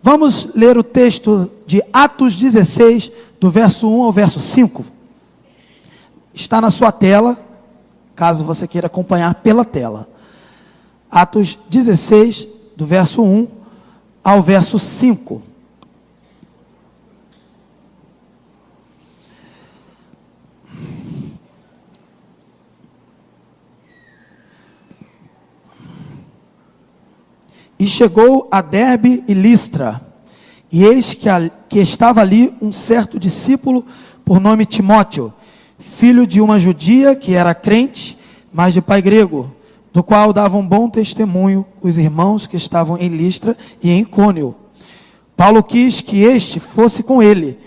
Vamos ler o texto de Atos 16, do verso 1 ao verso 5. Está na sua tela, caso você queira acompanhar pela tela. Atos 16, do verso 1 ao verso 5. E chegou a Derbe e Listra, e eis que estava ali um certo discípulo, por nome Timóteo, filho de uma judia que era crente, mas de pai grego, do qual davam bom testemunho os irmãos que estavam em Listra e em Icônio. Paulo quis que este fosse com ele,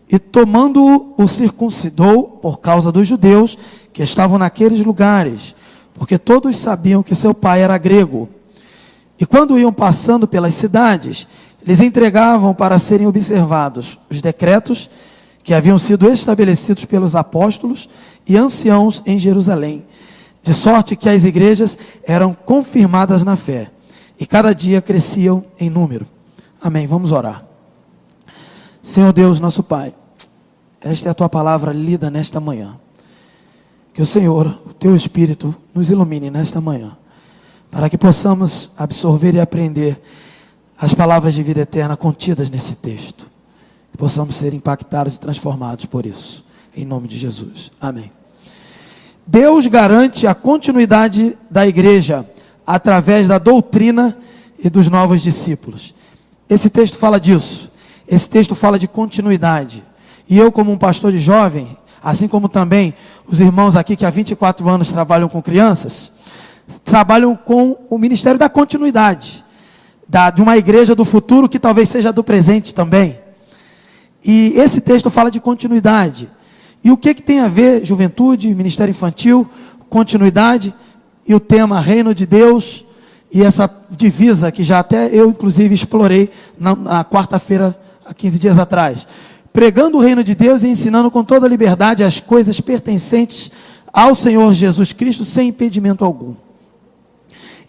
e tomando-o, o circuncidou por causa dos judeus que estavam naqueles lugares, porque todos sabiam que seu pai era grego. E quando iam passando pelas cidades, lhes entregavam para serem observados os decretos que haviam sido estabelecidos pelos apóstolos e anciãos em Jerusalém, de sorte que as igrejas eram confirmadas na fé, e cada dia cresciam em número. Amém. Vamos orar. Senhor Deus, nosso Pai, esta é a Tua palavra lida nesta manhã. Que o Senhor, o Teu Espírito, nos ilumine nesta manhã, para que possamos absorver e aprender as palavras de vida eterna contidas nesse texto. Que possamos ser impactados e transformados por isso. Em nome de Jesus. Amém. Deus garante a continuidade da igreja através da doutrina e dos novos discípulos. Esse texto fala disso. Esse texto fala de continuidade. E eu, como um pastor de jovem, assim como também os irmãos aqui que há 24 anos trabalham com crianças, trabalham com o ministério da continuidade, de uma igreja do futuro que talvez seja do presente também. E esse texto fala de continuidade. E o que tem a ver juventude, ministério infantil, continuidade e o tema reino de Deus e essa divisa que já até eu inclusive explorei na quarta-feira, há 15 dias atrás. Pregando o reino de Deus e ensinando com toda liberdade as coisas pertencentes ao Senhor Jesus Cristo sem impedimento algum.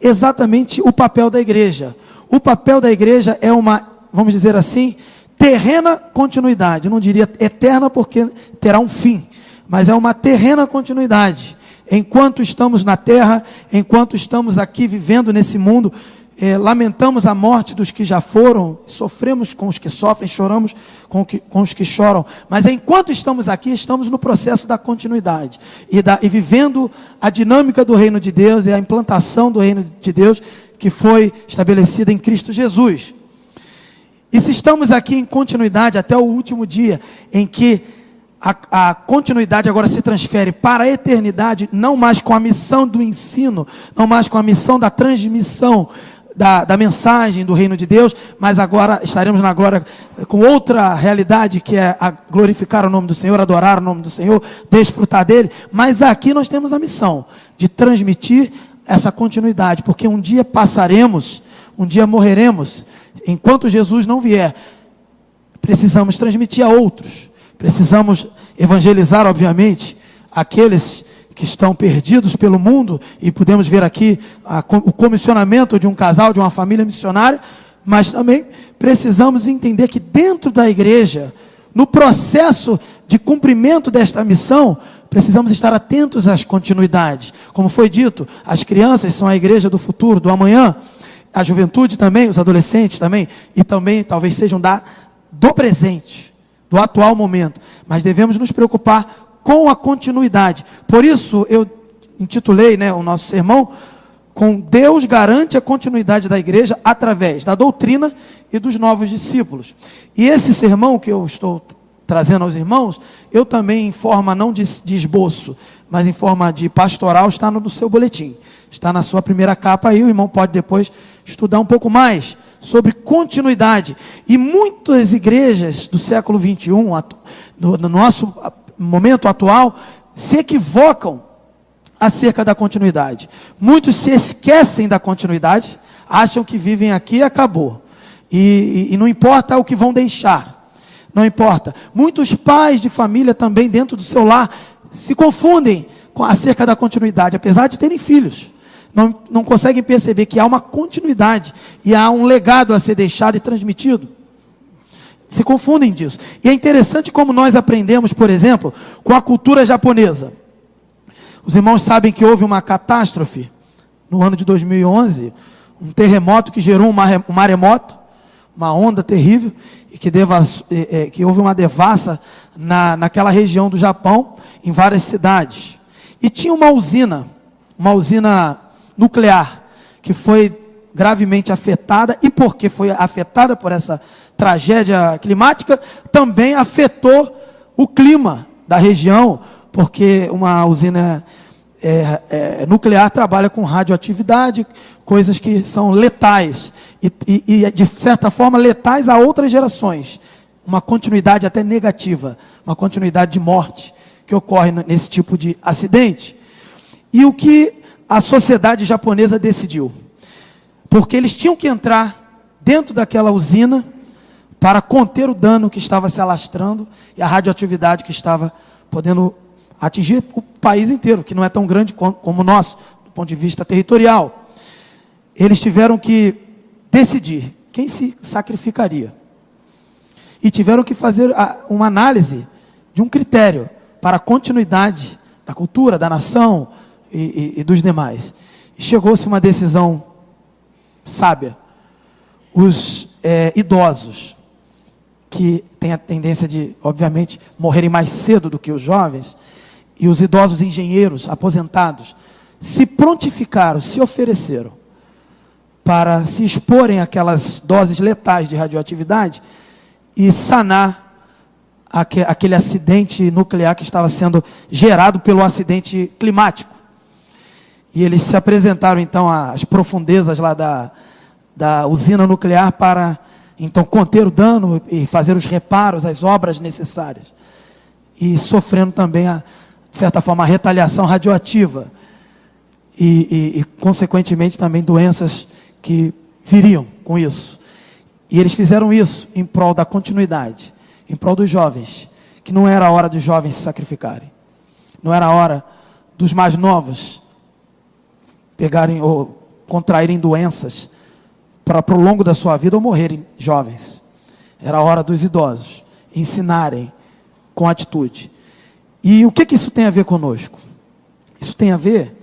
Exatamente o papel da igreja. O papel da igreja é uma, vamos dizer assim, terrena continuidade. Eu não diria eterna porque terá um fim, mas é uma terrena continuidade. Enquanto estamos na terra, enquanto estamos aqui vivendo nesse mundo, lamentamos a morte dos que já foram, sofremos com os que sofrem, choramos com os que choram, mas enquanto estamos aqui, estamos no processo da continuidade, e vivendo a dinâmica do reino de Deus, e a implantação do reino de Deus, que foi estabelecida em Cristo Jesus. E se estamos aqui em continuidade até o último dia, em que a continuidade agora se transfere para a eternidade, não mais com a missão do ensino, não mais com a missão da transmissão da mensagem do reino de Deus, mas agora estaremos na glória com outra realidade, que é glorificar o nome do Senhor, adorar o nome do Senhor, desfrutar dele. Mas aqui nós temos a missão de transmitir essa continuidade, porque um dia passaremos, um dia morreremos. Enquanto Jesus não vier, precisamos transmitir a outros, precisamos evangelizar, obviamente, aqueles que estão perdidos pelo mundo, e podemos ver aqui o comissionamento de um casal, de uma família missionária, mas também precisamos entender que dentro da igreja, no processo de cumprimento desta missão, precisamos estar atentos às continuidades. Como foi dito, as crianças são a igreja do futuro, do amanhã, a juventude também, os adolescentes também, e também talvez sejam do presente, do atual momento, mas devemos nos preocupar com a continuidade. Por isso eu intitulei o nosso sermão com Deus garante a continuidade da igreja através da doutrina e dos novos discípulos. E esse sermão que eu estou trazendo aos irmãos, eu também, em forma não de esboço, mas em forma de pastoral, está no seu boletim, está na sua primeira capa aí. O irmão pode depois estudar um pouco mais sobre continuidade. E muitas igrejas do século 21, no nosso momento atual, se equivocam acerca da continuidade. Muitos se esquecem da continuidade, acham que vivem aqui e acabou, e não importa o que vão deixar, não importa. Muitos pais de família também dentro do seu lar se confundem acerca da continuidade, apesar de terem filhos, não conseguem perceber que há uma continuidade e há um legado a ser deixado e transmitido. Se confundem disso. E é interessante como nós aprendemos, por exemplo, com a cultura japonesa. Os irmãos sabem que houve uma catástrofe no ano de 2011, um terremoto que gerou um maremoto, uma onda terrível, e que houve uma devassa naquela região do Japão, em várias cidades. E tinha uma usina nuclear, que foi gravemente afetada, e porque foi afetada por essa tragédia climática, também afetou o clima da região, porque uma usina nuclear trabalha com radioatividade, coisas que são letais, e de certa forma letais a outras gerações, uma continuidade até negativa, uma continuidade de morte, que ocorre nesse tipo de acidente. E o que a sociedade japonesa decidiu? Porque eles tinham que entrar dentro daquela usina para conter o dano que estava se alastrando e a radioatividade que estava podendo atingir o país inteiro, que não é tão grande como o nosso, do ponto de vista territorial. Eles tiveram que decidir quem se sacrificaria. E tiveram que fazer uma análise de um critério para a continuidade da cultura, da nação e dos demais. E chegou-se uma decisão sábia. Os idosos, que têm a tendência de, obviamente, morrerem mais cedo do que os jovens, e os idosos engenheiros aposentados, se prontificaram, se ofereceram para se exporem àquelas doses letais de radioatividade e sanar aquele acidente nuclear que estava sendo gerado pelo acidente climático. E eles se apresentaram então às profundezas lá da usina nuclear para então conter o dano e fazer os reparos, as obras necessárias. E sofrendo também, de certa forma, a retaliação radioativa. E consequentemente também doenças que viriam com isso. E eles fizeram isso em prol da continuidade, em prol dos jovens, que não era a hora dos jovens se sacrificarem. Não era a hora dos mais novos pegarem ou contraírem doenças para o longo da sua vida ou morrerem jovens. Era a hora dos idosos ensinarem com atitude. E o que isso tem a ver conosco? Isso tem a ver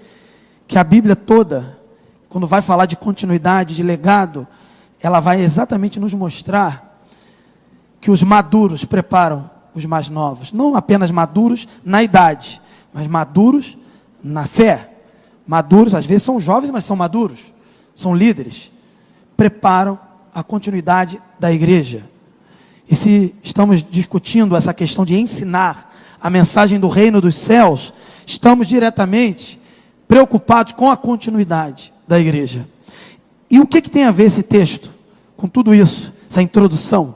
que a Bíblia toda, quando vai falar de continuidade, de legado, ela vai exatamente nos mostrar que os maduros preparam os mais novos. Não apenas maduros na idade, mas maduros na fé. Maduros, às vezes são jovens, mas são maduros. São líderes. Preparam a continuidade da igreja. E se estamos discutindo essa questão de ensinar a mensagem do reino dos céus, estamos diretamente preocupados com a continuidade da igreja. E o que tem a ver esse texto com tudo isso, essa introdução?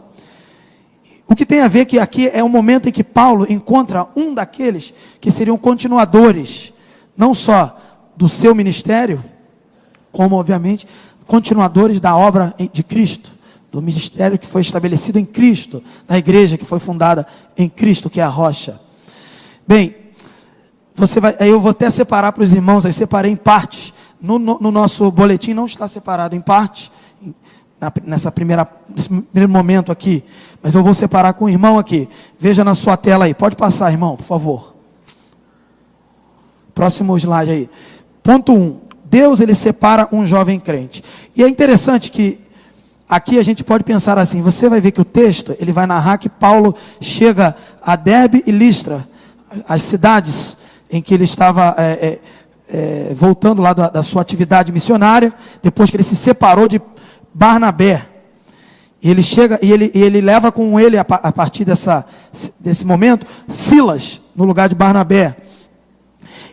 O que tem a ver que aqui é o momento em que Paulo encontra um daqueles que seriam continuadores, não só do seu ministério, como obviamente continuadores da obra de Cristo, do ministério que foi estabelecido em Cristo, da igreja que foi fundada em Cristo, que é a rocha. Bem, eu vou até separar para os irmãos, aí separei em partes. No nosso boletim não está separado em partes, nesse primeiro momento aqui, mas eu vou separar com o irmão aqui. Veja na sua tela aí, pode passar, irmão, por favor. Próximo slide aí. Ponto 1. Deus, ele separa um jovem crente. E é interessante que aqui a gente pode pensar assim, você vai ver que o texto, ele vai narrar que Paulo chega a Derbe e Listra, as cidades em que ele estava voltando lá da sua atividade missionária, depois que ele se separou de Barnabé. E ele chega e ele leva com ele, a partir desse momento, Silas, no lugar de Barnabé.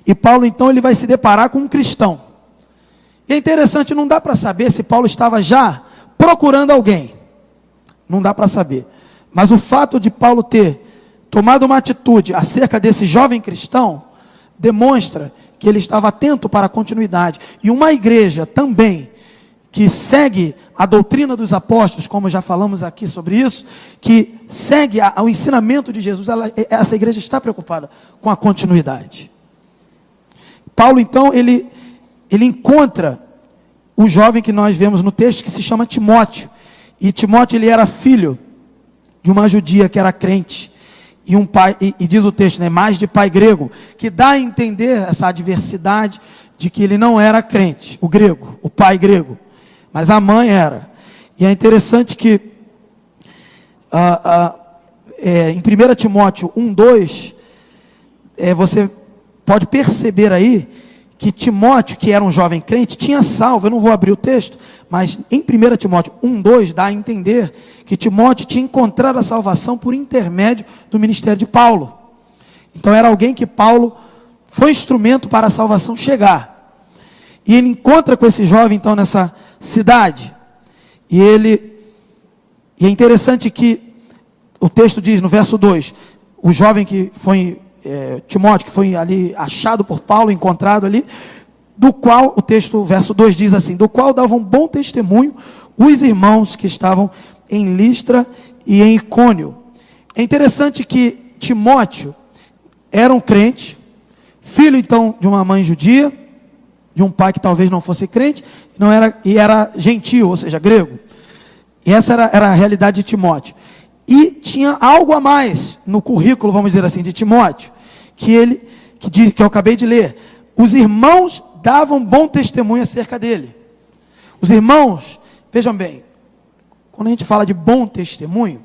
E Paulo então ele vai se deparar com um cristão. E é interessante, não dá para saber se Paulo estava já procurando alguém. Não dá para saber. Mas o fato de Paulo ter tomado uma atitude acerca desse jovem cristão, demonstra que ele estava atento para a continuidade. E uma igreja também, que segue a doutrina dos apóstolos, como já falamos aqui sobre isso, que segue o ensinamento de Jesus, essa igreja está preocupada com a continuidade. Paulo então, ele ele encontra o jovem que nós vemos no texto, que se chama Timóteo. E Timóteo, ele era filho de uma judia que era crente, e um pai, e diz o texto, né, mais de pai grego, que dá a entender essa adversidade de que ele não era crente, o grego, o pai grego, mas a mãe era. E é interessante que em 1 Timóteo 1:2, você pode perceber aí que Timóteo, que era um jovem crente, tinha salvo. Eu não vou abrir o texto, mas em 1 Timóteo 1:2 dá a entender que Timóteo tinha encontrado a salvação por intermédio do ministério de Paulo. Então era alguém que Paulo foi instrumento para a salvação chegar. E ele encontra com esse jovem então nessa cidade. E é interessante que o texto diz no verso 2, o jovem que foi Timóteo, que foi ali achado por Paulo, encontrado ali, do qual, o texto, verso 2 diz assim, do qual davam bom testemunho os irmãos que estavam em Listra e em Icônio. É interessante que Timóteo era um crente, filho então de uma mãe judia, de um pai que talvez não fosse crente, e era gentio, ou seja, grego. E essa era a realidade de Timóteo. E tinha algo a mais no currículo, vamos dizer assim, de Timóteo, que eu acabei de ler. Os irmãos davam bom testemunho acerca dele. Os irmãos, vejam bem, quando a gente fala de bom testemunho,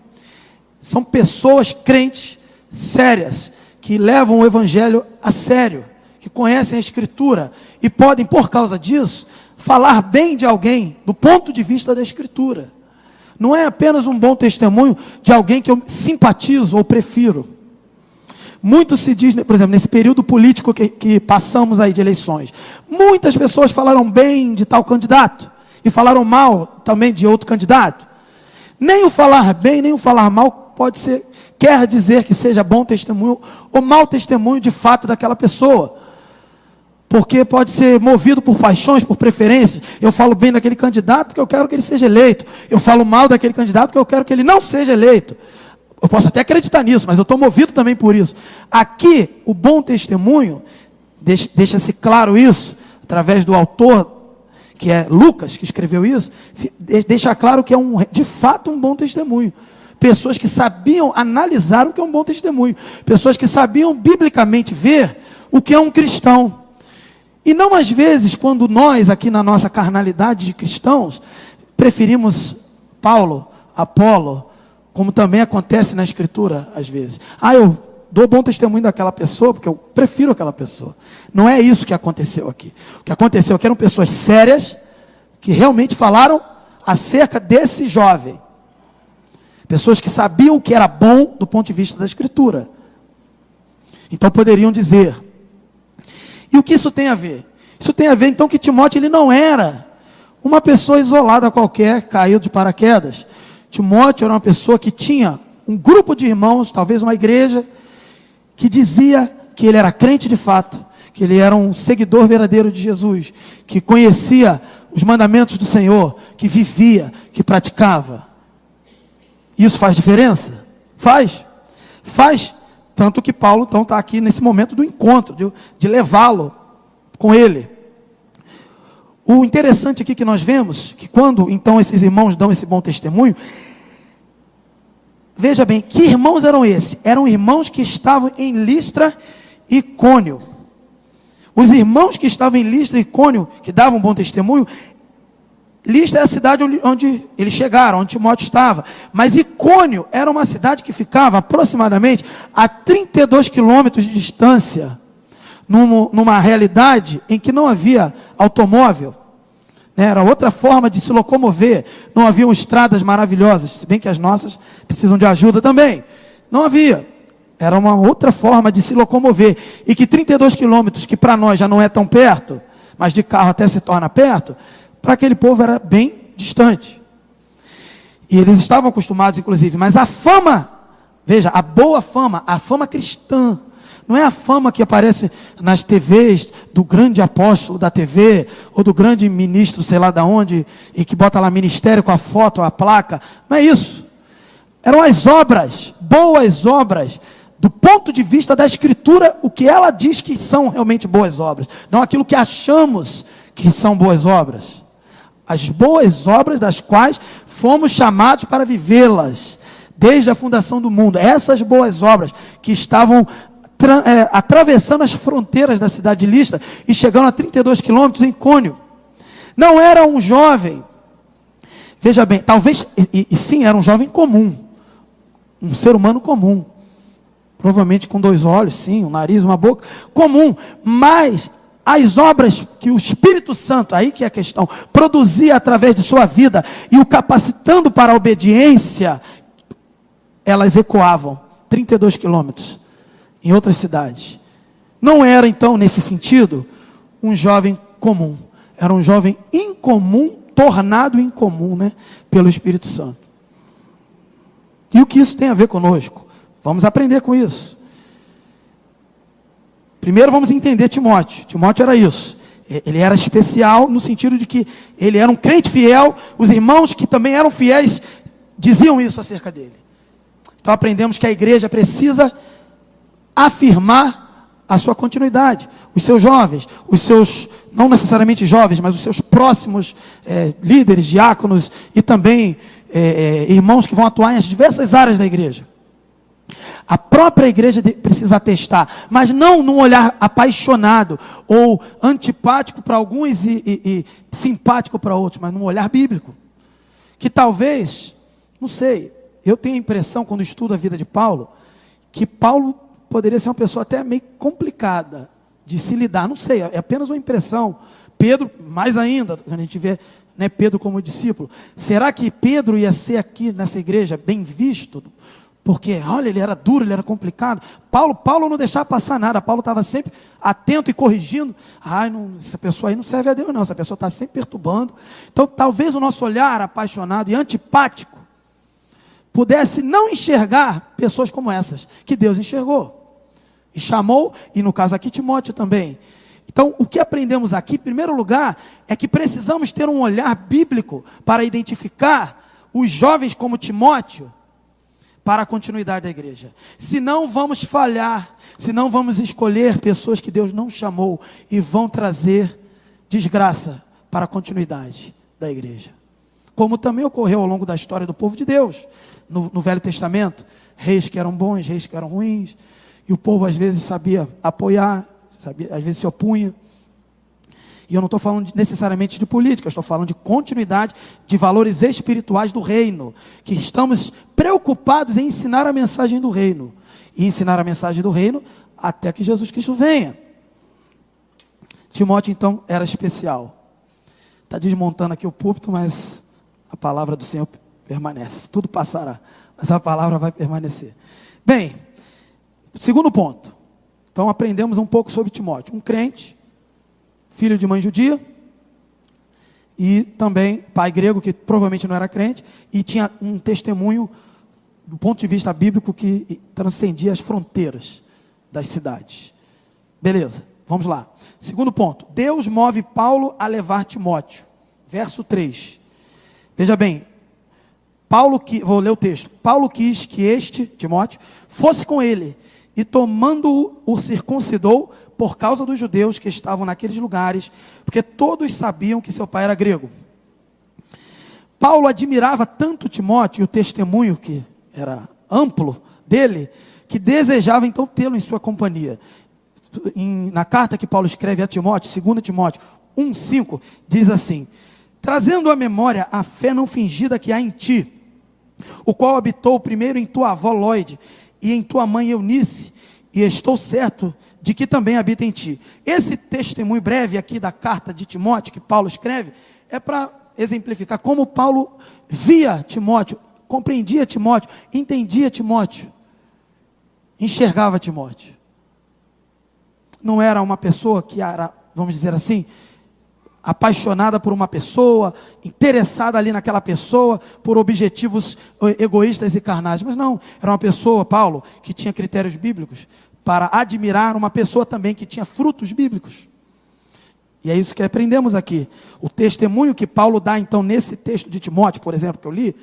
são pessoas crentes, sérias, que levam o evangelho a sério, que conhecem a Escritura e podem, por causa disso, falar bem de alguém do ponto de vista da Escritura. Não é apenas um bom testemunho de alguém que eu simpatizo ou prefiro. Muito se diz, por exemplo, nesse período político que passamos aí de eleições, muitas pessoas falaram bem de tal candidato e falaram mal também de outro candidato. Nem o falar bem, nem o falar mal quer dizer que seja bom testemunho ou mau testemunho de fato daquela pessoa. Porque pode ser movido por paixões, por preferências. Eu falo bem daquele candidato porque eu quero que ele seja eleito. Eu falo mal daquele candidato porque eu quero que ele não seja eleito. Eu posso até acreditar nisso, mas eu estou movido também por isso. Aqui, o bom testemunho, deixa-se claro isso, através do autor, que é Lucas, que escreveu isso, deixa claro que é de fato um bom testemunho. Pessoas que sabiam analisar o que é um bom testemunho. Pessoas que sabiam biblicamente ver o que é um cristão. E não às vezes, quando nós, aqui na nossa carnalidade de cristãos, preferimos Paulo, Apolo, como também acontece na Escritura, às vezes. Eu dou bom testemunho daquela pessoa, porque eu prefiro aquela pessoa. Não é isso que aconteceu aqui. O que aconteceu aqui eram pessoas sérias, que realmente falaram acerca desse jovem. Pessoas que sabiam o que era bom do ponto de vista da Escritura. Então poderiam dizer. E o que isso tem a ver? Isso tem a ver então que Timóteo ele não era uma pessoa isolada qualquer, caiu de paraquedas. Timóteo era uma pessoa que tinha um grupo de irmãos, talvez uma igreja, que dizia que ele era crente de fato, que ele era um seguidor verdadeiro de Jesus, que conhecia os mandamentos do Senhor, que vivia, que praticava. Isso faz diferença? Faz. Tanto que Paulo então está aqui nesse momento do encontro, de levá-lo com ele. O interessante aqui que nós vemos, que quando então esses irmãos dão esse bom testemunho, veja bem, que irmãos eram esses? Eram irmãos que estavam em Listra e Icônio. Os irmãos que estavam em Listra e Icônio, que davam bom testemunho, Listra é a cidade onde eles chegaram, onde Timóteo estava. Mas Icônio era uma cidade que ficava aproximadamente a 32 quilômetros de distância, numa realidade em que não havia automóvel, né? Era outra forma de se locomover, não haviam estradas maravilhosas, se bem que as nossas precisam de ajuda também, não havia, era uma outra forma de se locomover, e que 32 quilômetros, que para nós já não é tão perto, mas de carro até se torna perto, para aquele povo era bem distante, e eles estavam acostumados inclusive, mas a fama, veja, a boa fama, a fama cristã, não é a fama que aparece nas TVs do grande apóstolo da TV, ou do grande ministro, sei lá de onde, e que bota lá ministério com a foto, a placa. Não é isso. Eram as obras, boas obras, do ponto de vista da Escritura, o que ela diz que são realmente boas obras. Não aquilo que achamos que são boas obras? As boas obras das quais fomos chamados para vivê-las, desde a fundação do mundo. Essas boas obras que estavam atravessando as fronteiras da cidade de Listra e chegando a 32 quilômetros em Icônio. Não era um jovem, veja bem, talvez, sim, era um jovem comum, um ser humano comum, provavelmente com 2 olhos, sim, um nariz, uma boca, comum, mas as obras que o Espírito Santo, aí que é a questão, produzia através de sua vida e o capacitando para a obediência, elas ecoavam 32 quilômetros em outras cidades. Não era então, nesse sentido, um jovem comum, era um jovem incomum, tornado incomum, né, pelo Espírito Santo. E o que isso tem a ver conosco? Vamos aprender com isso. Primeiro vamos entender Timóteo. Timóteo era isso. Ele era especial no sentido de que ele era um crente fiel. Os irmãos que também eram fiéis diziam isso acerca dele. Então aprendemos que a igreja precisa afirmar a sua continuidade. Os seus jovens, os seus, não necessariamente jovens, mas os seus próximos líderes, diáconos e também irmãos que vão atuar em diversas áreas da igreja. A própria igreja precisa atestar, mas não num olhar apaixonado ou antipático para alguns e simpático para outros, mas num olhar bíblico. Que talvez, não sei, eu tenho a impressão, quando estudo a vida de Paulo, que Paulo poderia ser uma pessoa até meio complicada de se lidar, não sei, é apenas uma impressão. Pedro, mais ainda, quando a gente vê, né, Pedro como discípulo, será que Pedro ia ser aqui nessa igreja bem visto? Porque, olha, ele era duro, ele era complicado. Paulo não deixava passar nada. Paulo estava sempre atento e corrigindo. Essa pessoa aí não serve a Deus não, essa pessoa está sempre perturbando. Então, talvez o nosso olhar apaixonado e antipático pudesse não enxergar pessoas como essas, que Deus enxergou. E chamou, e no caso aqui, Timóteo também. Então, o que aprendemos aqui, em primeiro lugar, é que precisamos ter um olhar bíblico para identificar os jovens como Timóteo, para a continuidade da igreja. Senão vamos falhar, senão vamos escolher pessoas que Deus não chamou e vão trazer desgraça para a continuidade da igreja. Como também ocorreu ao longo da história do povo de Deus, no Velho Testamento, reis que eram bons, reis que eram ruins, e o povo às vezes sabia apoiar, às vezes se opunha. E eu não estou falando necessariamente de política, eu estou falando de continuidade de valores espirituais do reino, que estamos preocupados em ensinar a mensagem do reino, e ensinar a mensagem do reino até que Jesus Cristo venha. Timóteo então era especial. Está desmontando aqui o púlpito, mas a palavra do Senhor permanece, tudo passará, mas a palavra vai permanecer. Bem, segundo ponto, então aprendemos um pouco sobre Timóteo, um crente, filho de mãe judia, e também pai grego, que provavelmente não era crente, e tinha um testemunho, do ponto de vista bíblico, que transcendia as fronteiras das cidades. Beleza, vamos lá. Segundo ponto, Deus move Paulo a levar Timóteo. Verso 3. Veja bem, vou ler o texto. Paulo quis que este, Timóteo, fosse com ele, e tomando-o, o circuncidou, por causa dos judeus que estavam naqueles lugares, porque todos sabiam que seu pai era grego. Paulo admirava tanto Timóteo e o testemunho que era amplo dele, que desejava então tê-lo em sua companhia. Na carta que Paulo escreve a Timóteo, 2 Timóteo 1,5, diz assim: trazendo à memória a fé não fingida que há em ti, o qual habitou primeiro em tua avó Lóide e em tua mãe Eunice, e estou certo de que também habita em ti. Esse testemunho breve aqui da carta de Timóteo, que Paulo escreve, é para exemplificar como Paulo via Timóteo, compreendia Timóteo, entendia Timóteo, enxergava Timóteo. Não era uma pessoa que era, vamos dizer assim, apaixonada por uma pessoa, interessada ali naquela pessoa, por objetivos egoístas e carnais, mas não, era uma pessoa, Paulo, que tinha critérios bíblicos, para admirar uma pessoa também que tinha frutos bíblicos. E é isso que aprendemos aqui. O testemunho que Paulo dá então nesse texto de Timóteo, por exemplo, que eu li,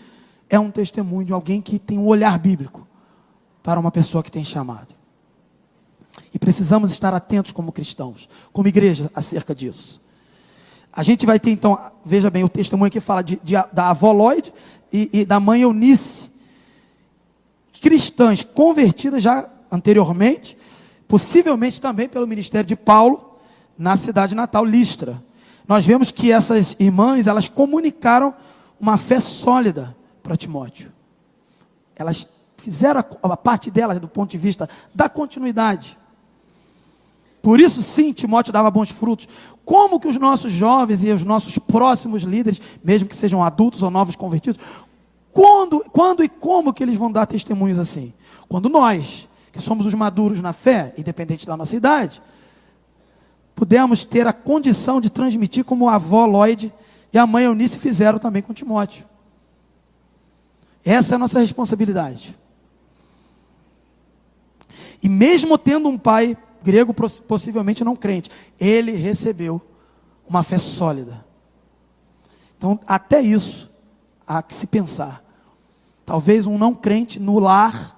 é um testemunho de alguém que tem um olhar bíblico para uma pessoa que tem chamado. E precisamos estar atentos como cristãos, como igreja, acerca disso. A gente vai ter então, veja bem, o testemunho que fala da avó Lloyd e da mãe Eunice, cristãs convertidas já anteriormente, possivelmente também pelo ministério de Paulo, na cidade natal, Listra. Nós vemos que essas irmãs, elas comunicaram uma fé sólida para Timóteo. Elas fizeram a parte delas do ponto de vista da continuidade. Por isso sim, Timóteo dava bons frutos. Como que os nossos jovens e os nossos próximos líderes, mesmo que sejam adultos ou novos convertidos, quando e como que eles vão dar testemunhos assim? Quando nós, que somos os maduros na fé, independente da nossa idade, pudermos ter a condição de transmitir como a avó Lloyd e a mãe Eunice fizeram também com Timóteo. Essa é a nossa responsabilidade. E mesmo tendo um pai grego, possivelmente não crente, ele recebeu uma fé sólida. Então, até isso há que se pensar. Talvez um não crente no lar,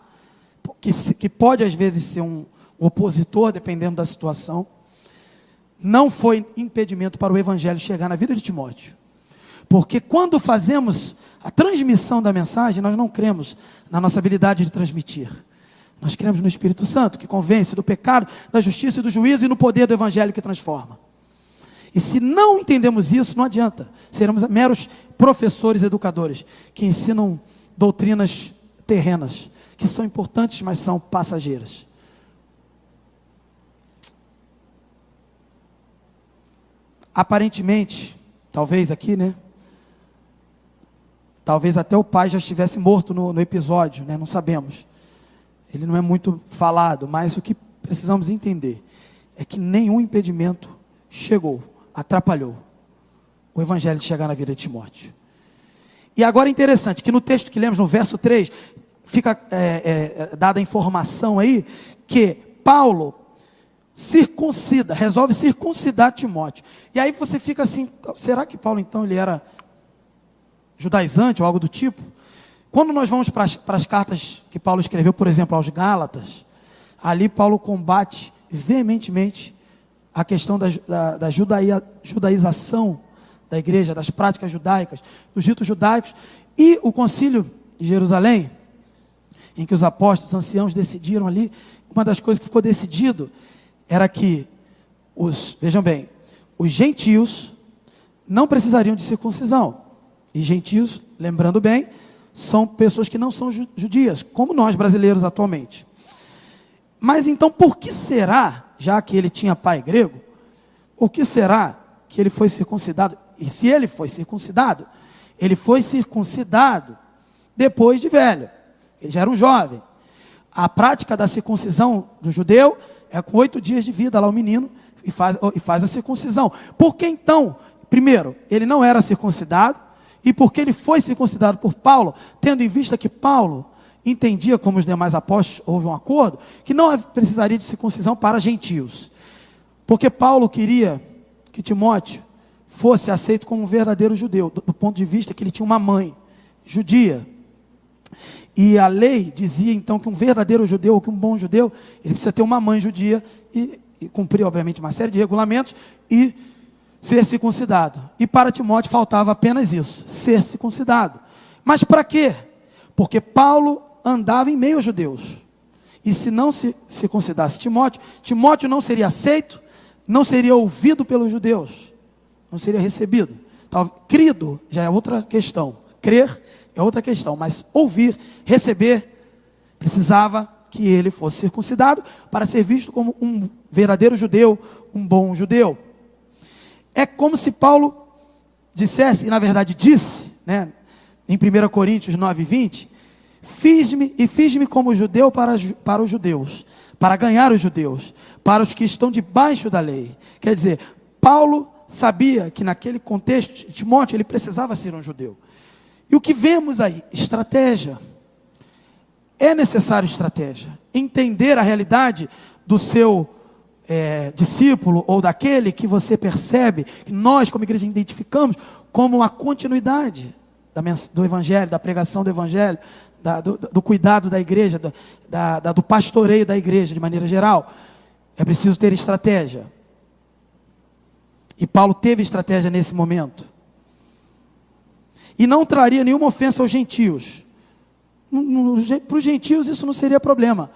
que pode às vezes ser um opositor, dependendo da situação, não foi impedimento para o evangelho chegar na vida de Timóteo. Porque quando fazemos a transmissão da mensagem, nós não cremos na nossa habilidade de transmitir. Nós cremos no Espírito Santo, que convence do pecado, da justiça e do juízo, e no poder do evangelho que transforma. E se não entendemos isso, não adianta. Seremos meros professores educadores, que ensinam doutrinas terrenas, que são importantes, mas são passageiras. Aparentemente, talvez aqui, né? Talvez até o pai já estivesse morto no episódio, né? Não sabemos. Ele não é muito falado, mas o que precisamos entender é que nenhum impedimento chegou, atrapalhou o evangelho de chegar na vida de Timóteo. E agora é interessante que no texto que lemos, no verso 3, fica dada a informação aí que Paulo resolve circuncidar Timóteo. E aí você fica assim, será que Paulo então ele era judaizante ou algo do tipo? Quando nós vamos para as cartas que Paulo escreveu, por exemplo, aos Gálatas, ali Paulo combate veementemente a questão da judaização da igreja, das práticas judaicas, dos ritos judaicos, e o concílio de Jerusalém, em que os apóstolos, os anciãos decidiram ali, uma das coisas que ficou decidido era que vejam bem, os gentios não precisariam de circuncisão. E gentios, lembrando bem, são pessoas que não são judias, como nós brasileiros atualmente. Mas então, por que será, já que ele tinha pai grego, por que será que ele foi circuncidado? E se ele foi circuncidado depois de velho. Ele já era um jovem. A prática da circuncisão do judeu é com 8 dias de vida lá o menino e faz a circuncisão. Por que então, primeiro, ele não era circuncidado? E porque ele foi circuncidado por Paulo, tendo em vista que Paulo entendia, como os demais apóstolos, houve um acordo, que não precisaria de circuncisão para gentios. Porque Paulo queria que Timóteo fosse aceito como um verdadeiro judeu, do ponto de vista que ele tinha uma mãe judia. E a lei dizia então que um verdadeiro judeu, ou que um bom judeu, ele precisa ter uma mãe judia e cumprir, obviamente, uma série de regulamentos e ser circuncidado. E para Timóteo faltava apenas isso, ser circuncidado. Mas para quê? Porque Paulo andava em meio aos judeus. E se não se circuncidasse Timóteo não seria aceito, não seria ouvido pelos judeus, não seria recebido. Crido já é outra questão, crer é outra questão, mas ouvir, receber, precisava que ele fosse circuncidado para ser visto como um verdadeiro judeu, um bom judeu. É como se Paulo dissesse, e na verdade disse, né, em 1 Coríntios 9:20, fiz-me como judeu para os judeus, para ganhar os judeus, para os que estão debaixo da lei. Quer dizer, Paulo sabia que naquele contexto, Timóteo, ele precisava ser um judeu. E o que vemos aí? Estratégia. É necessário estratégia. Entender a realidade do seu discípulo ou daquele que você percebe, que nós como igreja identificamos como a continuidade do evangelho, da pregação do evangelho, do cuidado da igreja, do pastoreio da igreja de maneira geral. É preciso ter estratégia. E Paulo teve estratégia nesse momento. E não traria nenhuma ofensa aos gentios. Para os gentios isso não seria problema.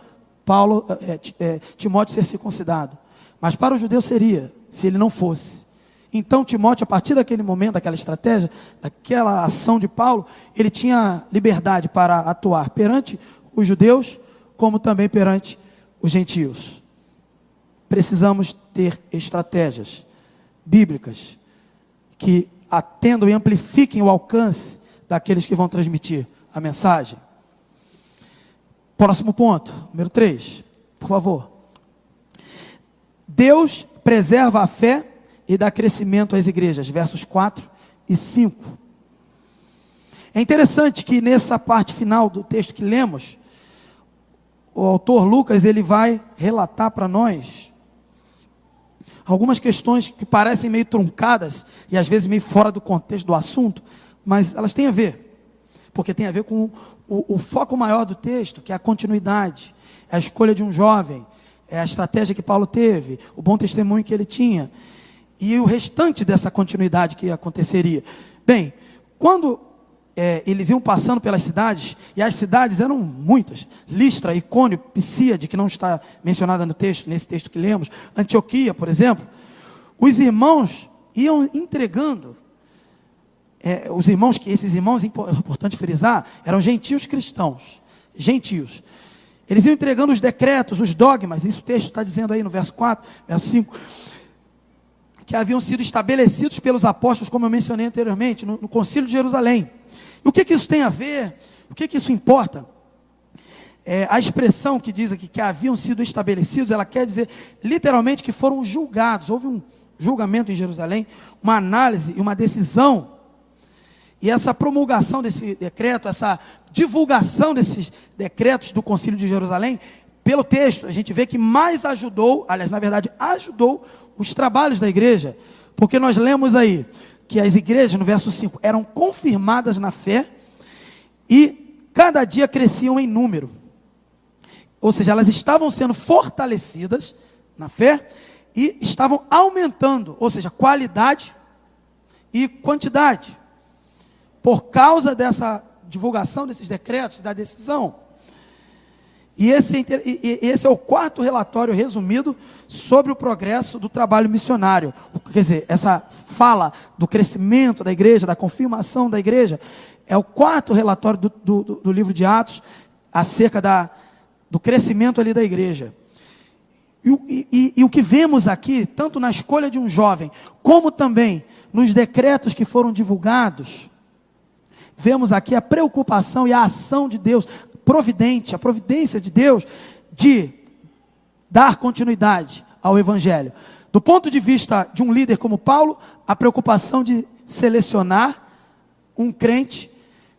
Timóteo ser circuncidado. Mas para o judeu seria, se ele não fosse. Então Timóteo, a partir daquele momento, daquela estratégia, daquela ação de Paulo, ele tinha liberdade para atuar perante os judeus, como também perante os gentios. Precisamos ter estratégias bíblicas que atendam e amplifiquem o alcance daqueles que vão transmitir a mensagem. Próximo ponto, número 3, por favor. Deus preserva a fé e dá crescimento às igrejas, versos 4 e 5. É interessante que nessa parte final do texto que lemos, o autor Lucas, ele vai relatar para nós algumas questões que parecem meio truncadas e às vezes meio fora do contexto do assunto, mas elas têm a ver, porque tem a ver com o foco maior do texto, que é a continuidade, é a escolha de um jovem, é a estratégia que Paulo teve, o bom testemunho que ele tinha, e o restante dessa continuidade que aconteceria. Bem, quando eles iam passando pelas cidades, e as cidades eram muitas, Listra, Icônio, Pisíade, que não está mencionada no texto, nesse texto que lemos, Antioquia, por exemplo, os irmãos iam entregando, esses irmãos, é importante frisar, eram gentios cristãos, gentios, eles iam entregando os decretos, os dogmas, isso o texto está dizendo aí no verso 4, verso 5, que haviam sido estabelecidos pelos apóstolos, como eu mencionei anteriormente, no Concílio de Jerusalém. E o que isso tem a ver? O que isso importa? A expressão que diz aqui que haviam sido estabelecidos, ela quer dizer literalmente que foram julgados. Houve um julgamento em Jerusalém, uma análise e uma decisão. E essa promulgação desse decreto, essa divulgação desses decretos do Concílio de Jerusalém, pelo texto, a gente vê que mais ajudou, aliás, na verdade, ajudou os trabalhos da igreja. Porque nós lemos aí que as igrejas, no verso 5, eram confirmadas na fé e cada dia cresciam em número. Ou seja, elas estavam sendo fortalecidas na fé e estavam aumentando, ou seja, qualidade e quantidade, por causa dessa divulgação desses decretos, da decisão. E esse é o quarto relatório resumido sobre o progresso do trabalho missionário. Quer dizer, essa fala do crescimento da igreja, da confirmação da igreja, é o quarto relatório do livro de Atos, acerca do crescimento ali da igreja. E o que vemos aqui, tanto na escolha de um jovem, como também nos decretos que foram divulgados, vemos aqui a preocupação e a ação de Deus, providente, a providência de Deus, de dar continuidade ao Evangelho. Do ponto de vista de um líder como Paulo, a preocupação de selecionar um crente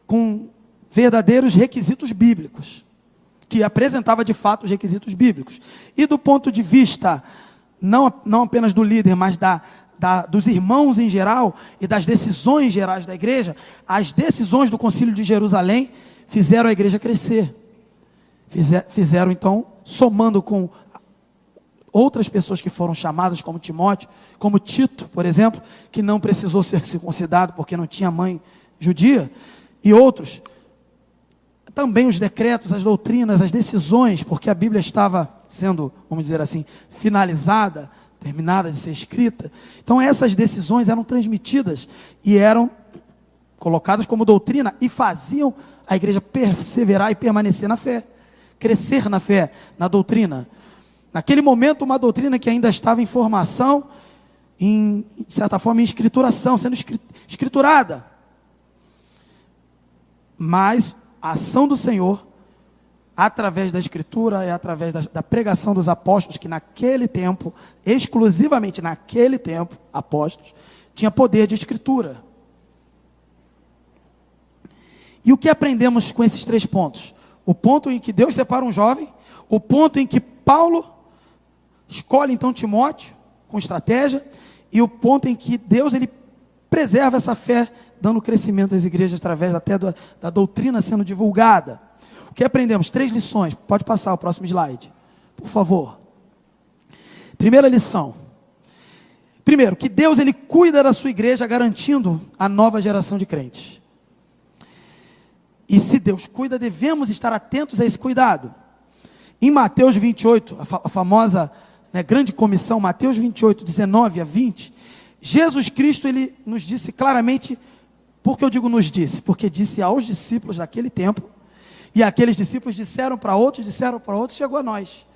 com verdadeiros requisitos bíblicos, que apresentava de fato os requisitos bíblicos. E do ponto de vista, não apenas do líder, mas dos irmãos em geral, e das decisões gerais da igreja, as decisões do Concílio de Jerusalém fizeram a igreja crescer. Fizeram então, somando com outras pessoas que foram chamadas, como Timóteo, como Tito, por exemplo, que não precisou ser circuncidado porque não tinha mãe judia, e outros, também os decretos, as doutrinas, as decisões, porque a Bíblia estava sendo, vamos dizer assim, finalizada, terminada de ser escrita. Então essas decisões eram transmitidas e eram colocadas como doutrina e faziam a igreja perseverar e permanecer na fé, crescer na fé, na doutrina. Naquele momento, uma doutrina que ainda estava em formação, de certa forma, em escrituração, sendo escriturada. Mas a ação do Senhor, através da escritura e através da pregação dos apóstolos, que naquele tempo, exclusivamente naquele tempo, apóstolos, tinha poder de escritura. E o que aprendemos com esses 3 pontos? O ponto em que Deus separa um jovem, o ponto em que Paulo escolhe então Timóteo com estratégia, e o ponto em que Deus ele preserva essa fé, dando crescimento às igrejas através até da doutrina sendo divulgada. O que aprendemos? 3 lições. Pode passar o próximo slide, por favor. Primeira lição: Primeiro, que Deus ele cuida da sua igreja, garantindo a nova geração de crentes. E se Deus cuida, devemos estar atentos a esse cuidado. Em Mateus 28, a famosa grande comissão, Mateus 28, 19 a 20, Jesus Cristo ele nos disse claramente. Por que eu digo nos disse? Porque disse aos discípulos daquele tempo, e aqueles discípulos disseram para outros, chegou a nós.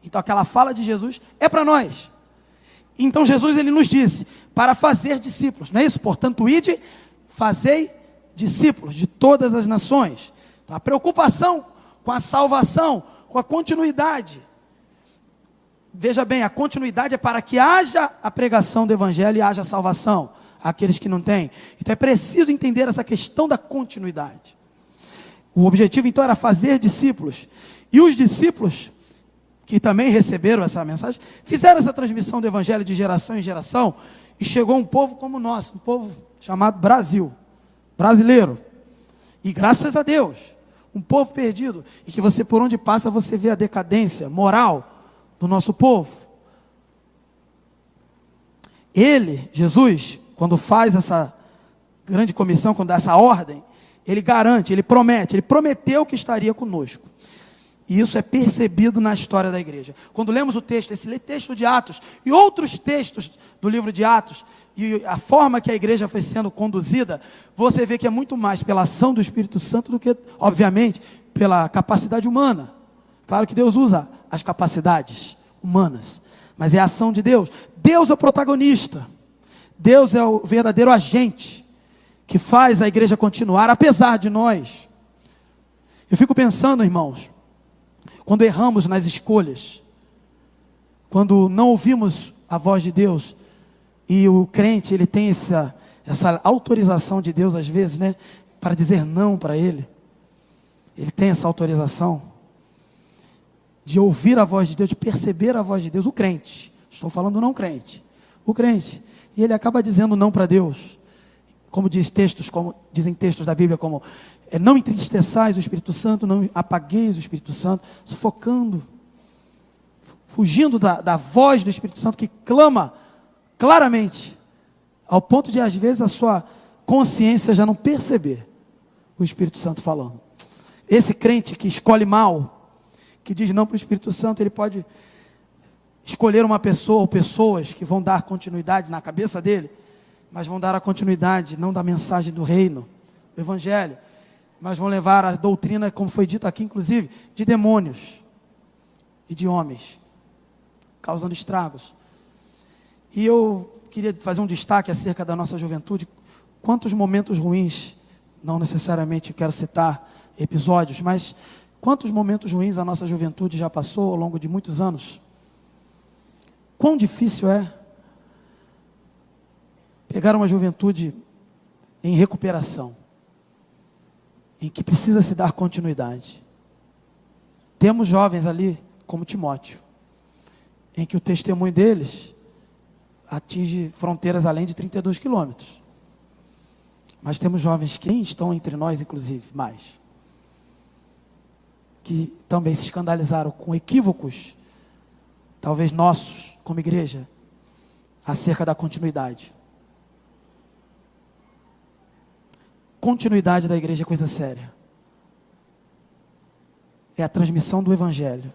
Então aquela fala de Jesus é para nós. Então Jesus ele nos disse, para fazer discípulos, não é isso? Portanto, ide, fazei discípulos de todas as nações. Então, a preocupação com a salvação, com a continuidade. Veja bem, a continuidade é para que haja a pregação do evangelho e haja salvação àqueles que não têm. Então é preciso entender essa questão da continuidade. O objetivo então era fazer discípulos. E os discípulos, que também receberam essa mensagem, fizeram essa transmissão do evangelho de geração em geração, e chegou um povo como nós, um povo chamado Brasil, brasileiro. E graças a Deus, um povo perdido, e que você por onde passa, você vê a decadência moral do nosso povo. Ele, Jesus, quando faz essa grande comissão, quando dá essa ordem, ele garante, ele promete, ele prometeu que estaria conosco. E isso é percebido na história da igreja. Quando lemos o texto, esse texto de Atos e outros textos do livro de Atos, e a forma que a igreja foi sendo conduzida, você vê que é muito mais pela ação do Espírito Santo do que, obviamente, pela capacidade humana. Claro que Deus usa as capacidades humanas, mas é a ação de Deus. Deus é o protagonista. Deus é o verdadeiro agente que faz a igreja continuar, apesar de nós. Eu fico pensando, irmãos, quando erramos nas escolhas, quando não ouvimos a voz de Deus, e o crente, ele tem essa autorização de Deus, às vezes, para dizer não para ele. Ele tem essa autorização de ouvir a voz de Deus, de perceber a voz de Deus. O crente, estou falando não crente, o crente, e ele acaba dizendo não para Deus, como dizem textos da Bíblia, como não entristeçais o Espírito Santo, não apagueis o Espírito Santo, sufocando, fugindo da voz do Espírito Santo que clama claramente, ao ponto de às vezes a sua consciência já não perceber o Espírito Santo falando. Esse crente que escolhe mal, que diz não para o Espírito Santo, ele pode escolher uma pessoa ou pessoas que vão dar continuidade na cabeça dele, mas vão dar a continuidade não da mensagem do reino, do evangelho, mas vão levar a doutrina, como foi dito aqui inclusive, de demônios e de homens, causando estragos. E eu queria fazer um destaque acerca da nossa juventude. Quantos momentos ruins, não necessariamente quero citar episódios, mas quantos momentos ruins a nossa juventude já passou ao longo de muitos anos. Quão difícil é pegar uma juventude em recuperação, em que precisa se dar continuidade. Temos jovens ali, como Timóteo, em que o testemunho deles atinge fronteiras além de 32 quilômetros. Mas temos jovens que nem estão entre nós, inclusive, mais, que também se escandalizaram com equívocos, talvez nossos, como igreja, acerca da continuidade. Continuidade da igreja é coisa séria. É a transmissão do evangelho.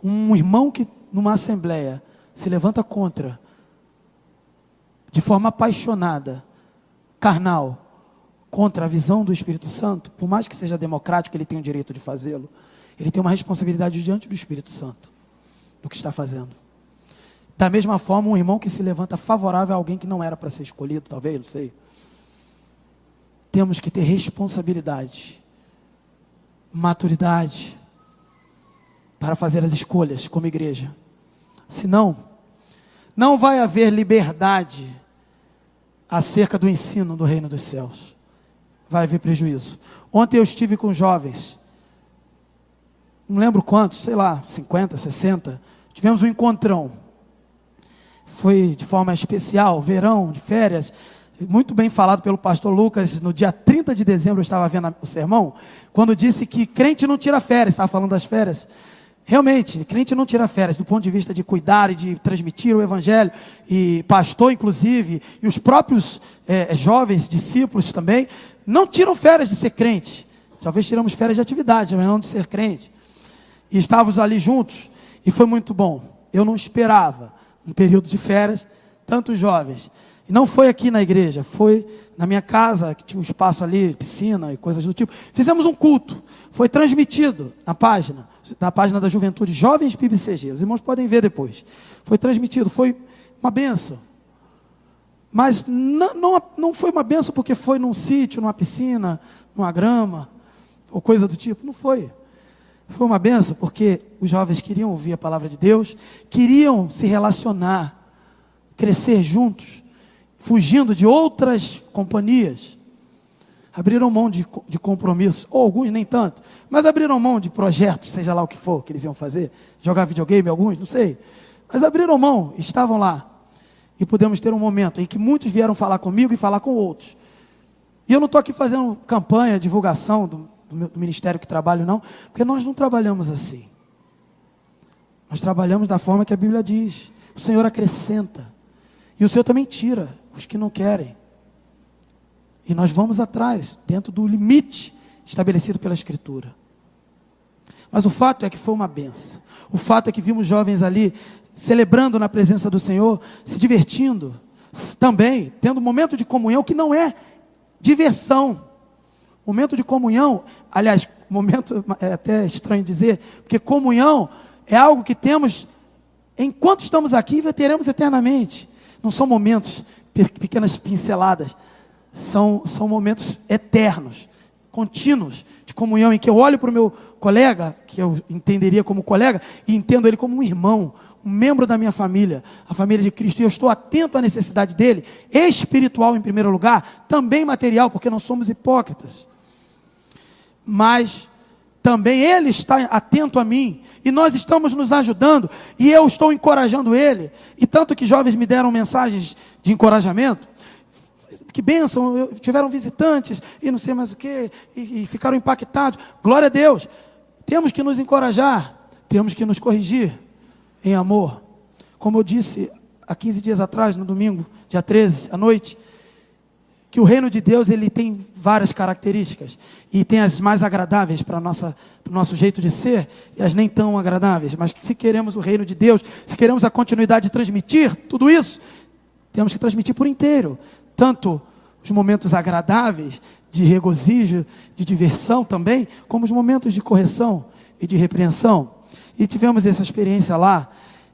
Um irmão que numa assembleia se levanta contra, de forma apaixonada, carnal, contra a visão do Espírito Santo, por mais que seja democrático, ele tem o direito de fazê-lo, ele tem uma responsabilidade diante do Espírito Santo, do que está fazendo. Da mesma forma, um irmão que se levanta favorável a alguém que não era para ser escolhido, talvez, não sei. Temos que ter responsabilidade, maturidade, para fazer as escolhas como igreja. Senão, não vai haver liberdade acerca do ensino do reino dos céus. Vai haver prejuízo. Ontem eu estive com jovens, não lembro quantos, sei lá, 50, 60, tivemos um encontrão. Foi de forma especial, verão, de férias, muito bem falado pelo pastor Lucas, no dia 30 de dezembro, eu estava vendo o sermão, quando disse que crente não tira férias, estava falando das férias, Realmente, crente não tira férias do ponto de vista de cuidar e de transmitir o evangelho, e pastor inclusive, e os próprios jovens, discípulos também, não tiram férias de ser crente. Talvez tiramos férias de atividade, mas não de ser crente. E estávamos ali juntos, e foi muito bom. Eu não esperava um período de férias, tantos jovens. E não foi aqui na igreja, foi na minha casa, que tinha um espaço ali, piscina e coisas do tipo. Fizemos um culto, foi transmitido na página da Juventude Jovens PIBCG. Os irmãos podem ver depois. Foi transmitido, foi uma bênção. Mas não foi uma bênção porque foi num sítio, numa piscina, numa grama, ou coisa do tipo. Não foi. Foi uma bênção porque os jovens queriam ouvir a palavra de Deus, queriam se relacionar, crescer juntos, fugindo de outras companhias. Abriram mão de compromisso, ou alguns nem tanto, mas abriram mão de projetos, seja lá o que for que eles iam fazer, jogar videogame, alguns, não sei. Mas abriram mão, estavam lá. E pudemos ter um momento em que muitos vieram falar comigo e falar com outros. E eu não estou aqui fazendo campanha, divulgação do ministério que trabalho, não, porque nós não trabalhamos assim. Nós trabalhamos da forma que a Bíblia diz. O Senhor acrescenta. E o Senhor também tira os que não querem. E nós vamos atrás, dentro do limite estabelecido pela Escritura. Mas o fato é que foi uma benção. O fato é que vimos jovens ali, celebrando na presença do Senhor, se divertindo, também, tendo um momento de comunhão que não é diversão. Momento de comunhão, aliás, momento é até estranho dizer, porque comunhão é algo que temos enquanto estamos aqui e teremos eternamente. Não são momentos, pequenas pinceladas, são momentos eternos, contínuos, de comunhão, em que eu olho para o meu colega, que eu entenderia como colega, e entendo ele como um irmão, um membro da minha família, a família de Cristo, e eu estou atento à necessidade dele, espiritual em primeiro lugar, também material, porque não somos hipócritas, mas também ele está atento a mim, e nós estamos nos ajudando, e eu estou encorajando ele, e tanto que jovens me deram mensagens de encorajamento, que bênção, tiveram visitantes, e não sei mais o que, e ficaram impactados. Glória a Deus. Temos que nos encorajar, temos que nos corrigir em amor. Como eu disse há 15 dias atrás, no domingo, dia 13, à noite, que o reino de Deus, ele tem várias características, e tem as mais agradáveis para o nosso jeito de ser, e as nem tão agradáveis, mas que se queremos o reino de Deus, se queremos a continuidade de transmitir tudo isso, temos que transmitir por inteiro, tanto os momentos agradáveis, de regozijo, de diversão também, como os momentos de correção e de repreensão. E tivemos essa experiência lá,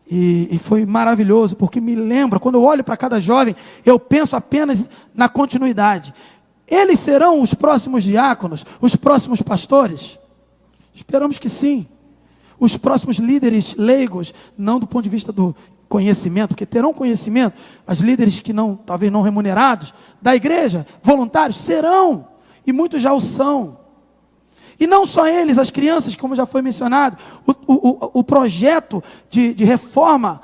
e foi maravilhoso, porque me lembra, quando eu olho para cada jovem, eu penso apenas na continuidade. Eles serão os próximos diáconos, os próximos pastores? Esperamos que sim. Os próximos líderes leigos, não do ponto de vista do conhecimento, porque terão conhecimento, mas líderes que não, talvez não remunerados, da igreja, voluntários, serão, e muitos já o são. E não só eles, as crianças, como já foi mencionado, o projeto de reforma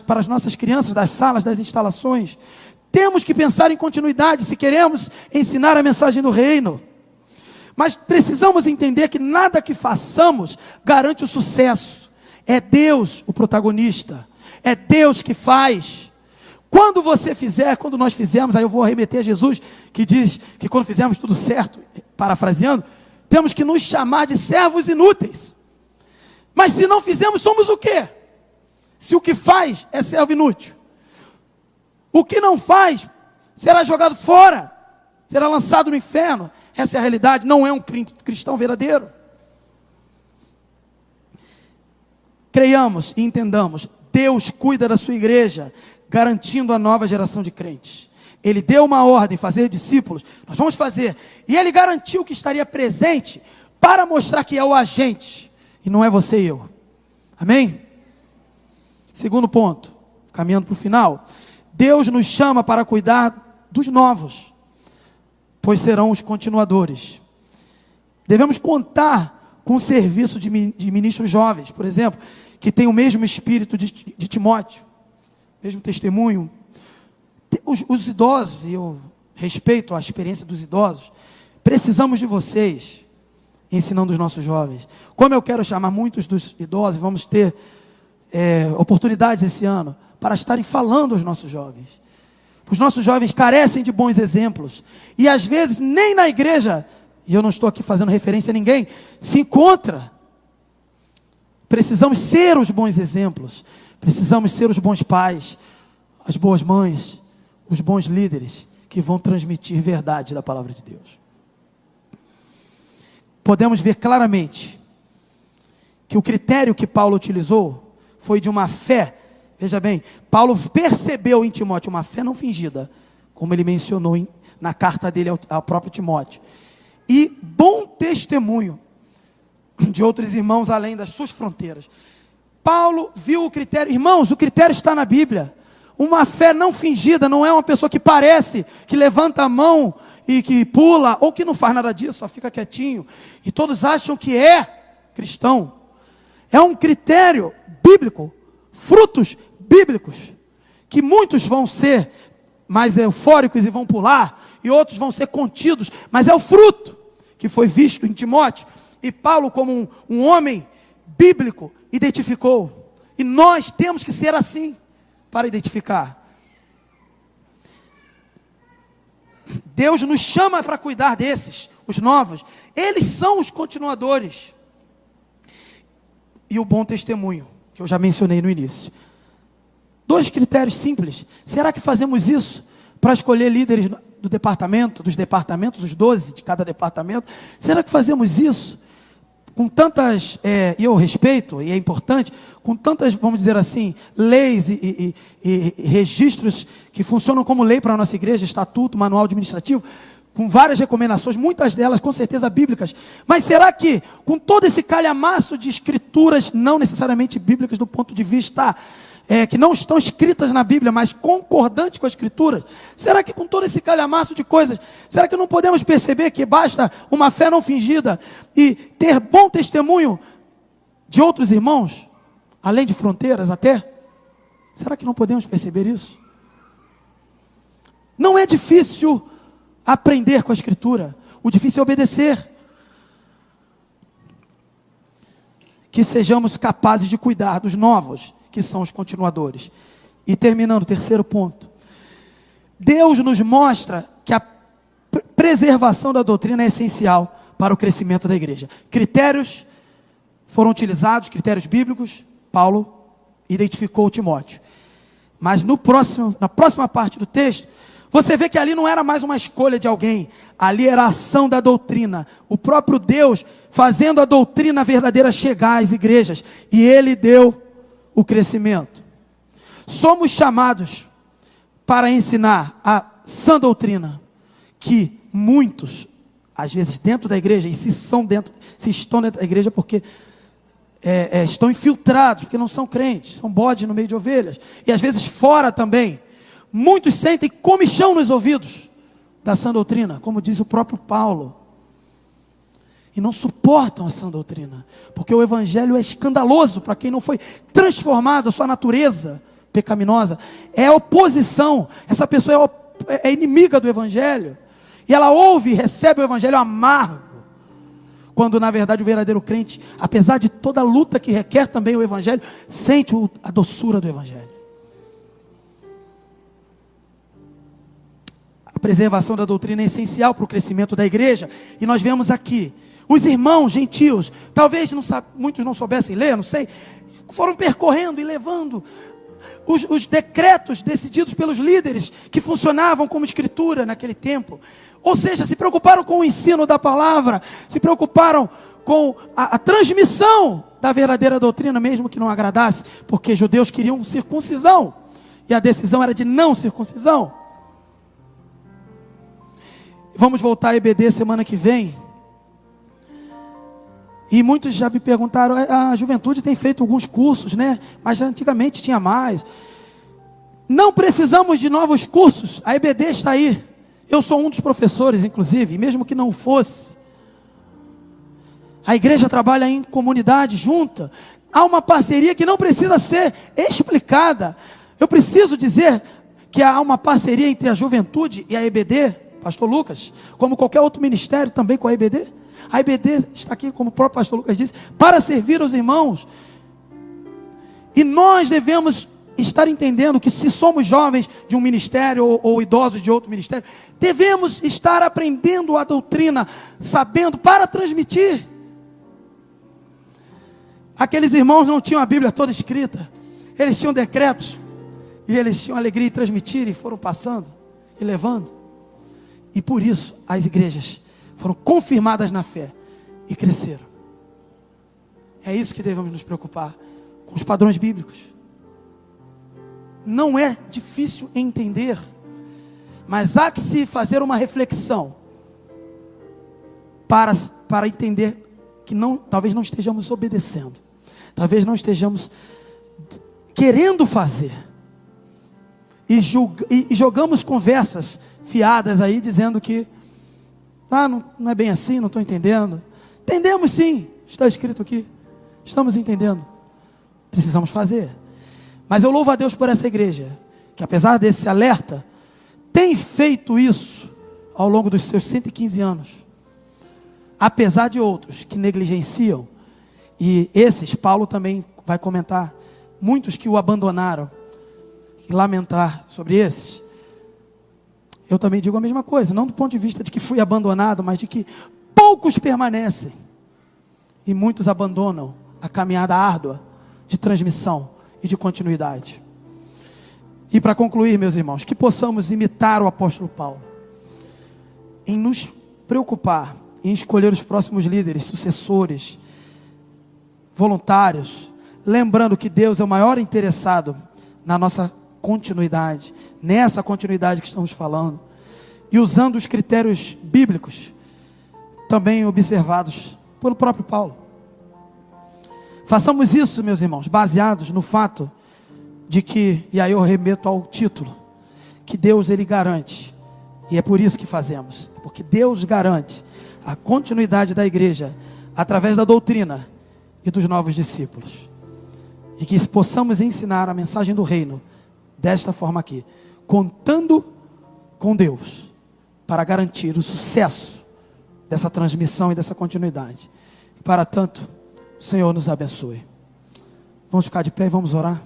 para as nossas crianças, das salas, das instalações, temos que pensar em continuidade, se queremos ensinar a mensagem do reino. Mas precisamos entender que nada que façamos garante o sucesso. É Deus o protagonista. É Deus que faz. Quando você fizer, quando nós fizermos, aí eu vou remeter a Jesus, que diz que quando fizermos tudo certo, parafraseando, temos que nos chamar de servos inúteis. Mas se não fizermos, somos o quê? Se o que faz é servo inútil. O que não faz será jogado fora, será lançado no inferno. Essa é a realidade, não é um cristão verdadeiro. Creiamos e entendamos, Deus cuida da sua igreja, garantindo a nova geração de crentes. Ele deu uma ordem, fazer discípulos, nós vamos fazer. E Ele garantiu que estaria presente para mostrar que é o agente, e não é você e eu. Amém? Segundo ponto, caminhando para o final. Deus nos chama para cuidar dos novos, pois serão os continuadores. Devemos contar com o serviço de ministros jovens, por exemplo, que tem o mesmo espírito de Timóteo, mesmo testemunho. Os idosos, e eu respeito a experiência dos idosos, precisamos de vocês. ensinando os nossos jovens. Como eu quero chamar muitos dos idosos, vamos ter oportunidades esse ano para estarem falando aos nossos jovens. Os nossos jovens carecem de bons exemplos. E às vezes nem na igreja, e eu não estou aqui fazendo referência a ninguém, se encontra. Precisamos ser os bons exemplos. Precisamos ser os bons pais, as boas mães, os bons líderes que vão transmitir verdade da palavra de Deus. Podemos ver claramente que o critério que Paulo utilizou foi de uma fé. Veja bem, Paulo percebeu em Timóteo uma fé não fingida, como ele mencionou na carta dele ao próprio Timóteo, e bom testemunho de outros irmãos além das suas fronteiras. Paulo viu o critério, irmãos, o critério está na Bíblia. Uma fé não fingida não é uma pessoa que parece, que levanta a mão e que pula, ou que não faz nada disso, só fica quietinho, e todos acham que é cristão. É um critério bíblico, frutos bíblicos, que muitos vão ser mais eufóricos e vão pular, e outros vão ser contidos, mas é o fruto que foi visto em Timóteo, e Paulo, como um homem bíblico, identificou, e nós temos que ser assim, para identificar. Deus nos chama para cuidar desses, os novos, eles são os continuadores, e o bom testemunho, que eu já mencionei no início. 2 critérios simples. Será que fazemos isso para escolher líderes do departamento, dos departamentos, os 12 de cada departamento? Será que fazemos isso com tantas, e eu respeito, e é importante, com tantas, vamos dizer assim, leis e registros que funcionam como lei para a nossa igreja, estatuto, manual administrativo, com várias recomendações, muitas delas com certeza bíblicas, mas será que com todo esse calhamaço de escrituras, não necessariamente bíblicas do ponto de vista, que não estão escritas na Bíblia, mas concordantes com as escrituras, será que com todo esse calhamaço de coisas, será que não podemos perceber que basta uma fé não fingida e ter bom testemunho de outros irmãos, além de fronteiras até? Será que não podemos perceber isso? Não é difícil aprender com a Escritura, o difícil é obedecer. Que sejamos capazes de cuidar dos novos, que são os continuadores. E terminando, terceiro ponto. Deus nos mostra que a preservação da doutrina é essencial para o crescimento da igreja. Critérios foram utilizados, critérios bíblicos, Paulo identificou Timóteo. Mas na próxima parte do texto, você vê que ali não era mais uma escolha de alguém, ali era a ação da doutrina, o próprio Deus fazendo a doutrina verdadeira chegar às igrejas, e Ele deu o crescimento. Somos chamados para ensinar a sã doutrina, que muitos, às vezes dentro da igreja, e se estão dentro da igreja porque estão infiltrados, porque não são crentes, são bodes no meio de ovelhas, e às vezes fora também, muitos sentem comichão nos ouvidos da sã doutrina, como diz o próprio Paulo, e não suportam a sã doutrina, porque o evangelho é escandaloso para quem não foi transformado, a sua natureza pecaminosa é oposição, essa pessoa é inimiga do evangelho, e ela ouve e recebe o evangelho amargo, quando na verdade o verdadeiro crente, apesar de toda a luta que requer também o evangelho, sente a doçura do evangelho. A preservação da doutrina é essencial para o crescimento da igreja, e nós vemos aqui, os irmãos gentios, talvez muitos não soubessem ler, não sei, foram percorrendo e levando os decretos decididos pelos líderes, que funcionavam como escritura naquele tempo, ou seja, se preocuparam com o ensino da palavra, se preocuparam com a transmissão da verdadeira doutrina, mesmo que não agradasse, porque judeus queriam circuncisão, e a decisão era de não circuncisão. Vamos voltar a EBD semana que vem. E muitos já me perguntaram, a juventude tem feito alguns cursos, né? Mas antigamente tinha mais. Não precisamos de novos cursos, a EBD está aí. Eu sou um dos professores, inclusive, mesmo que não fosse. A igreja trabalha em comunidade junta. Há uma parceria que não precisa ser explicada. Eu preciso dizer que há uma parceria entre a juventude e a EBD, Pastor Lucas, como qualquer outro ministério também com a EBD. A IBD está aqui, como o próprio pastor Lucas disse, para servir aos irmãos. E nós devemos estar entendendo que se somos jovens de um ministério ou idosos de outro ministério, devemos estar aprendendo a doutrina, sabendo para transmitir. Aqueles irmãos não tinham a Bíblia toda escrita, eles tinham decretos, e eles tinham alegria em transmitir, e foram passando e levando. E por isso as igrejas foram confirmadas na fé e cresceram. É isso que devemos nos preocupar, com os padrões bíblicos. Não é difícil entender, mas há que se fazer uma reflexão para entender que talvez não estejamos obedecendo, talvez não estejamos querendo fazer, e jogamos conversas fiadas aí, dizendo que não é bem assim, não estou entendendo. Entendemos sim, está escrito aqui, estamos entendendo, precisamos fazer. Mas eu louvo a Deus por essa igreja, que apesar desse alerta, tem feito isso ao longo dos seus 115 anos. Apesar de outros que negligenciam, e esses, Paulo também vai comentar, muitos que o abandonaram, e lamentar sobre esses. Eu também digo a mesma coisa, não do ponto de vista de que fui abandonado, mas de que poucos permanecem, e muitos abandonam a caminhada árdua de transmissão e de continuidade. E para concluir, meus irmãos, que possamos imitar o apóstolo Paulo, em nos preocupar, em escolher os próximos líderes, sucessores, voluntários, lembrando que Deus é o maior interessado na nossa continuidade, nessa continuidade que estamos falando, e usando os critérios bíblicos, também observados pelo próprio Paulo. Façamos isso, meus irmãos, baseados no fato de que, e aí eu remeto ao título, que Deus ele garante, e é por isso que fazemos, porque Deus garante a continuidade da igreja, através da doutrina e dos novos discípulos, e que possamos ensinar a mensagem do reino, desta forma aqui, contando com Deus, para garantir o sucesso dessa transmissão e dessa continuidade. Para tanto, o Senhor nos abençoe. Vamos ficar de pé e vamos orar.